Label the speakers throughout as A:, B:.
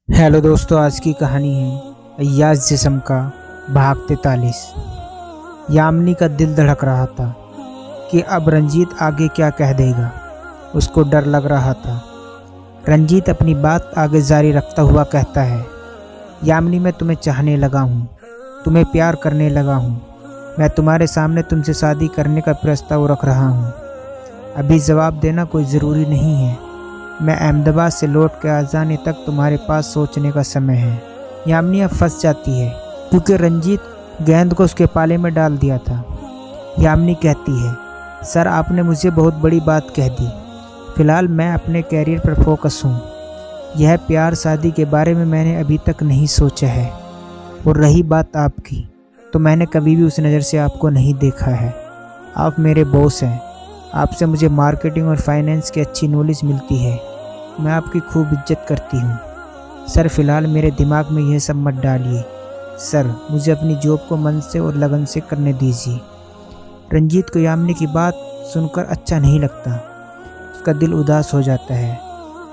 A: Hello दोस्तों, आज की कहानी है अय्याज जिस्म का भाग 43। यामिनी का दिल धड़क रहा था कि अब रंजीत आगे क्या कह देगा। उसको डर लग रहा था। रंजीत अपनी बात आगे जारी रखता हुआ कहता है, यामिनी मैं तुम्हें चाहने लगा हूँ, तुम्हें प्यार करने लगा हूँ। मैं तुम्हारे सामने तुमसे शादी करने का प्रस्ताव रख रहा हूँ। अभी जवाब देना कोई ज़रूरी नहीं है। मैं अहमदाबाद से लौट के आ जाने तक तुम्हारे पास सोचने का समय है। यामिनी अब फंस जाती है क्योंकि रंजीत गेंद को उसके पाले में डाल दिया था। यामिनी कहती है, सर आपने मुझे बहुत बड़ी बात कह दी। फिलहाल मैं अपने कैरियर पर फोकस हूँ। यह प्यार शादी के बारे में मैंने अभी तक नहीं सोचा है। और रही बात आपकी, तो मैंने कभी भी उस नज़र से आपको नहीं देखा है। आप मेरे बॉस हैं। आपसे मुझे मार्केटिंग और फाइनेंस की अच्छी नॉलेज मिलती है। मैं आपकी खूब इज्जत करती हूँ। सर फिलहाल मेरे दिमाग में यह सब मत डालिए। सर मुझे अपनी जॉब को मन से और लगन से करने दीजिए। रंजीत को यामिनी की बात सुनकर अच्छा नहीं लगता। उसका दिल उदास हो जाता है,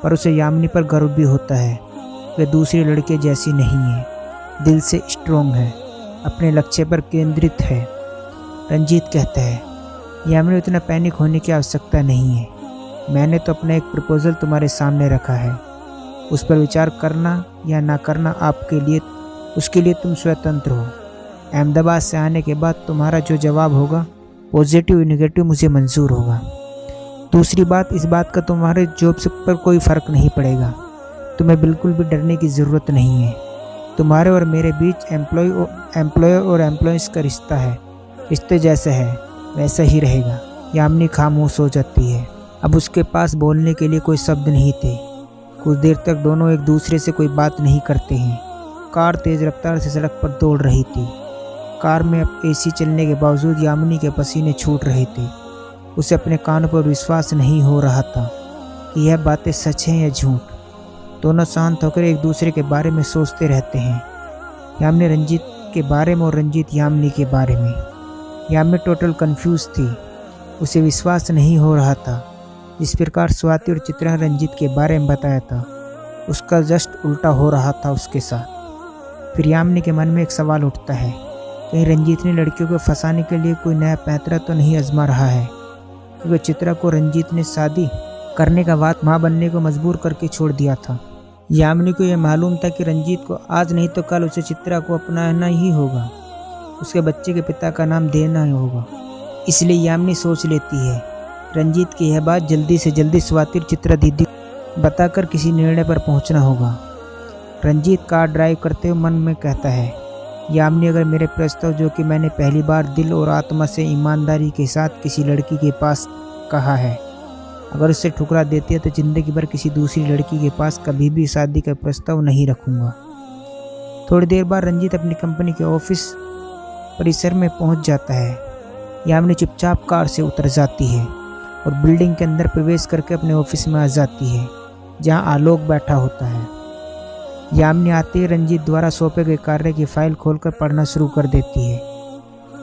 A: पर उसे यामिनी पर गर्व भी होता है। वह दूसरी लड़के जैसी नहीं है, दिल से स्ट्रोंग है, अपने लक्ष्य पर केंद्रित है। रंजीत कहता है, यामिनी इतना पैनिक होने की आवश्यकता नहीं है। मैंने तो अपना एक प्रपोजल तुम्हारे सामने रखा है। उस पर विचार करना या ना करना आपके लिए, उसके लिए तुम स्वतंत्र हो। अहमदाबाद से आने के बाद तुम्हारा जो जवाब होगा, पॉजिटिव नेगेटिव, मुझे मंजूर होगा। दूसरी बात, इस बात का तुम्हारे जॉब से पर कोई फ़र्क नहीं पड़ेगा। तुम्हें बिल्कुल भी डरने की ज़रूरत नहीं है। तुम्हारे और मेरे बीच एम्प्लॉयर और एम्प्लॉइज़ का रिश्ता है। रिश्ते जैसे है वैसा ही रहेगा। यामिनी खामोश हो जाती है। अब उसके पास बोलने के लिए कोई शब्द नहीं थे। कुछ देर तक दोनों एक दूसरे से कोई बात नहीं करते हैं। कार तेज़ रफ्तार से सड़क पर दौड़ रही थी। कार में अब एसी चलने के बावजूद यामिनी के पसीने छूट रहे थे। उसे अपने कानों पर विश्वास नहीं हो रहा था कि यह बातें सच हैं या झूठ। दोनों शांत होकर एक दूसरे के बारे में सोचते रहते हैं। यामिनी रंजीत के बारे में और रंजीत यामिनी के बारे में। यामिनी टोटल कंफ्यूज थी। उसे विश्वास नहीं हो रहा था। जिस प्रकार स्वाति और चित्रा रंजीत के बारे में बताया था, उसका जस्ट उल्टा हो रहा था उसके साथ। फिर यामिनी के मन में एक सवाल उठता है, कहीं रंजीत ने लड़कियों को फंसाने के लिए कोई नया पैंतरा तो नहीं आजमा रहा है, क्योंकि चित्रा को रंजीत ने शादी करने का बाद माँ बनने को मजबूर करके छोड़ दिया था। यामिनी को यह मालूम था कि रंजीत को आज नहीं तो कल उसे चित्रा को अपनाना ही होगा, उसके बच्चे के पिता का नाम देना ही होगा। इसलिए यामिनी सोच लेती है, रंजीत की यह बात जल्दी से जल्दी स्वाति और चित्रा दीदी बताकर किसी निर्णय पर पहुंचना होगा। रंजीत कार ड्राइव करते हुए मन में कहता है, यामिनी अगर मेरे प्रस्ताव, जो कि मैंने पहली बार दिल और आत्मा से ईमानदारी के साथ किसी लड़की के पास कहा है, अगर उससे ठुकरा देती है तो ज़िंदगी भर किसी दूसरी लड़की के पास कभी भी शादी का प्रस्ताव नहीं रखूँगा। थोड़ी देर बाद रंजीत अपनी कंपनी के ऑफिस परिसर में पहुंच जाता है। यामिनी चुपचाप कार से उतर जाती है और बिल्डिंग के अंदर प्रवेश करके अपने ऑफिस में आ जाती है, जहां आलोक बैठा होता है। यामिनी आते ही रंजीत द्वारा सौंपे गए कार्य की फाइल खोलकर पढ़ना शुरू कर देती है।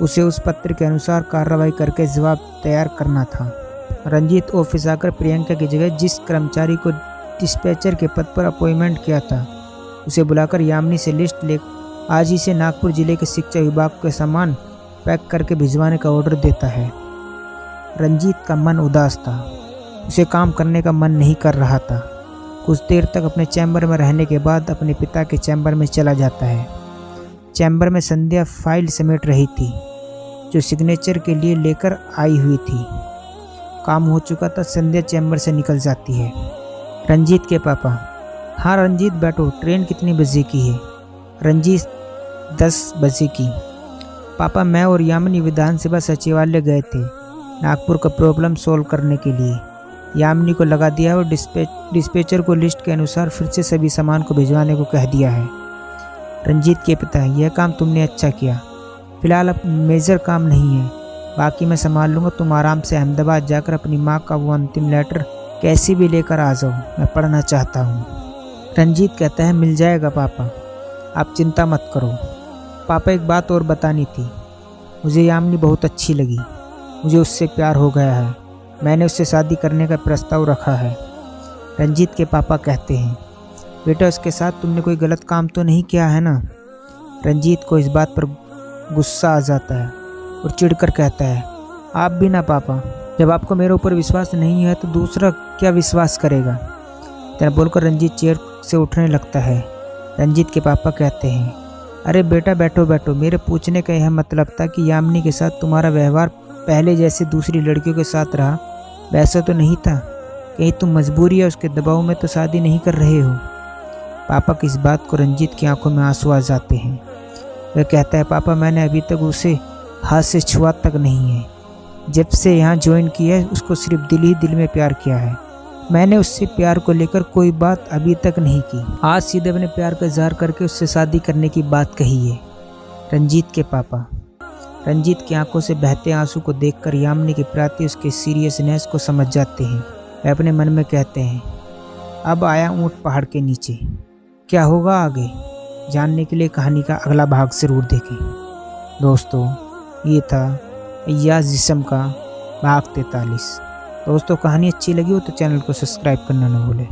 A: उसे उस पत्र के अनुसार कार्रवाई करके जवाब तैयार करना था। रंजीत ऑफिस आकर प्रियंका की जगह जिस कर्मचारी को डिस्पैचर के पद पर अपॉइंटमेंट किया था, उसे बुलाकर यामिनी से लिस्ट ले आज ही से नागपुर जिले के शिक्षा विभाग के सामान पैक करके भिजवाने का ऑर्डर देता है। रंजीत का मन उदास था। उसे काम करने का मन नहीं कर रहा था। कुछ देर तक अपने चैम्बर में रहने के बाद अपने पिता के चैम्बर में चला जाता है। चैम्बर में संध्या फाइल समेट रही थी, जो सिग्नेचर के लिए लेकर आई हुई थी। काम हो चुका था। संध्या चैम्बर से निकल जाती है। रंजीत के पापा, हाँ रंजीत बैठो, ट्रेन कितनी बजे की है? रंजीत 10 बजे की। पापा मैं और यामिनी विधानसभा सचिवालय गए थे नागपुर का प्रॉब्लम सॉल्व करने के लिए। यामिनी को लगा दिया और डिस्पैचर को लिस्ट के अनुसार फिर से सभी सामान को भिजवाने को कह दिया है। रंजीत के पिता, यह काम तुमने अच्छा किया। फिलहाल अब मेजर काम नहीं है, बाकी मैं संभाल लूँगा। तुम आराम से अहमदाबाद जाकर अपनी माँ का वो अंतिम लेटर कैसे भी लेकर आ जाओ, मैं पढ़ना चाहता हूँ। रंजीत कहता है, मिल जाएगा पापा, आप चिंता मत करो। पापा एक बात और बतानी थी। मुझे यामिनी बहुत अच्छी लगी। मुझे उससे प्यार हो गया है। मैंने उससे शादी करने का प्रस्ताव रखा है। रंजीत के पापा कहते हैं, बेटा उसके साथ तुमने कोई गलत काम तो नहीं किया है ना। रंजीत को इस बात पर गुस्सा आ जाता है और चिढ़कर कहता है, आप भी ना पापा, जब आपको मेरे ऊपर विश्वास नहीं है तो दूसरा क्या विश्वास करेगा। इतना बोलकर रंजीत चेयर से उठने लगता है। रंजीत के पापा कहते हैं, अरे बेटा बैठो बैठो, मेरे पूछने का यह मतलब था कि यामिनी के साथ तुम्हारा व्यवहार पहले जैसे दूसरी लड़कियों के साथ रहा वैसा तो नहीं था। कहीं तुम मजबूरी या उसके दबाव में तो शादी नहीं कर रहे हो। पापा की इस बात को रंजीत की आंखों में आंसू आ जाते हैं। वह कहता है, पापा मैंने अभी तक उसे हाथ से छुआ तक नहीं है। जब से यहाँ ज्वाइन किया है उसको सिर्फ दिल ही दिल में प्यार किया है। मैंने उससे प्यार को लेकर कोई बात अभी तक नहीं की। आज सीधे अपने प्यार का इजहार करके उससे शादी करने की बात कही है। रंजीत के पापा। रंजीत की आंखों से बहते आंसू को देखकर यामिनी के प्रति उसके सीरियसनेस को समझ जाते हैं। वे अपने मन में कहते हैं, अब आया ऊंट पहाड़ के नीचे। क्या होगा आगे जानने के लिए कहानी का अगला भाग जरूर देखें। दोस्तों ये था अय्याज जिस्म का भाग 43। दोस्तों कहानी अच्छी लगी हो तो चैनल को सब्सक्राइब करना न भूलें।